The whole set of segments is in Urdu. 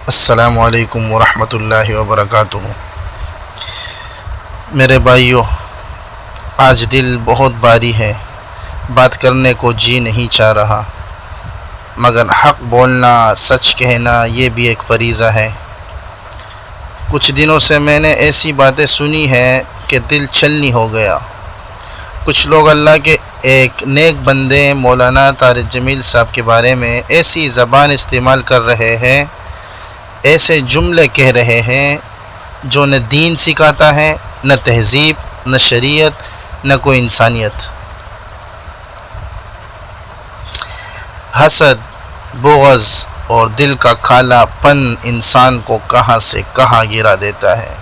السلام علیکم ورحمۃ اللہ وبرکاتہ۔ میرے بھائیوں، آج دل بہت بھاری ہے، بات کرنے کو جی نہیں چاہ رہا، مگر حق بولنا، سچ کہنا یہ بھی ایک فریضہ ہے۔ کچھ دنوں سے میں نے ایسی باتیں سنی ہیں کہ دل چھلنی ہو گیا۔ کچھ لوگ اللہ کے ایک نیک بندے مولانا طارق جمیل صاحب کے بارے میں ایسی زبان استعمال کر رہے ہیں، ایسے جملے کہہ رہے ہیں جو نہ دین سکھاتا ہے، نہ تہذیب، نہ شریعت، نہ کوئی انسانیت۔ حسد، بغض اور دل کا کالا پن انسان کو کہاں سے کہاں گرا دیتا ہے۔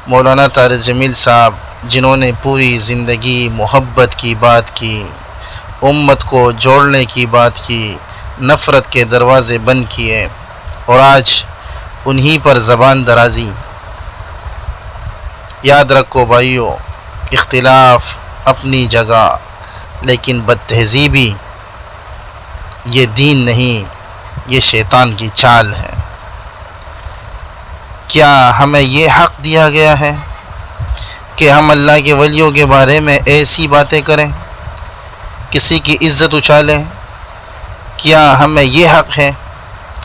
مولانا طارق جمیل صاحب، جنہوں نے پوری زندگی محبت کی بات کی، امت کو جوڑنے کی بات کی، نفرت کے دروازے بند کیے، اور آج انہی پر زبان درازی۔ یاد رکھو بھائیو، اختلاف اپنی جگہ، لیکن بد تہذیبی یہ دین نہیں، یہ شیطان کی چال ہے۔ کیا ہمیں یہ حق دیا گیا ہے کہ ہم اللہ کے ولیوں کے بارے میں ایسی باتیں کریں، کسی کی عزت اچھالیں؟ کیا ہمیں یہ حق ہے؟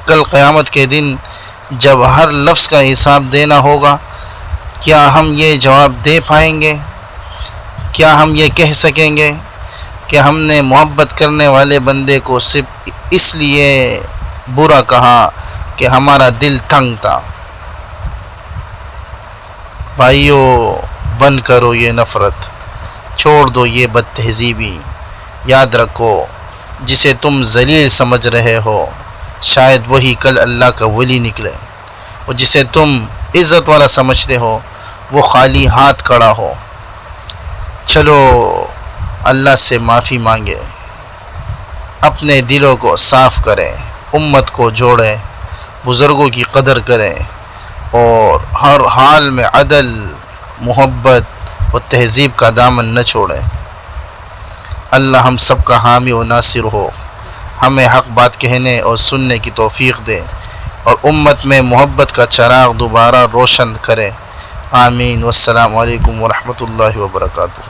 کل قیامت کے دن جب ہر لفظ کا حساب دینا ہوگا، کیا ہم یہ جواب دے پائیں گے؟ کیا ہم یہ کہہ سکیں گے کہ ہم نے محبت کرنے والے بندے کو صرف اس لیے برا کہا کہ ہمارا دل تنگ تھا؟ بھائیو، بند کرو یہ نفرت، چھوڑ دو یہ بد تہذیبی۔ یاد رکھو، جسے تم ذلیل سمجھ رہے ہو، شاید وہی کل اللہ کا ولی نکلے، اور جسے تم عزت والا سمجھتے ہو وہ خالی ہاتھ کھڑا ہو۔ چلو اللہ سے معافی مانگے، اپنے دلوں کو صاف کریں، امت کو جوڑیں، بزرگوں کی قدر کریں، اور ہر حال میں عدل، محبت اور تہذیب کا دامن نہ چھوڑیں۔ اللہ ہم سب کا حامی و ناصر ہو، ہمیں حق بات کہنے اور سننے کی توفیق دے، اور امت میں محبت کا چراغ دوبارہ روشن کرے۔ آمین۔ والسلام علیکم ورحمۃ اللہ وبرکاتہ۔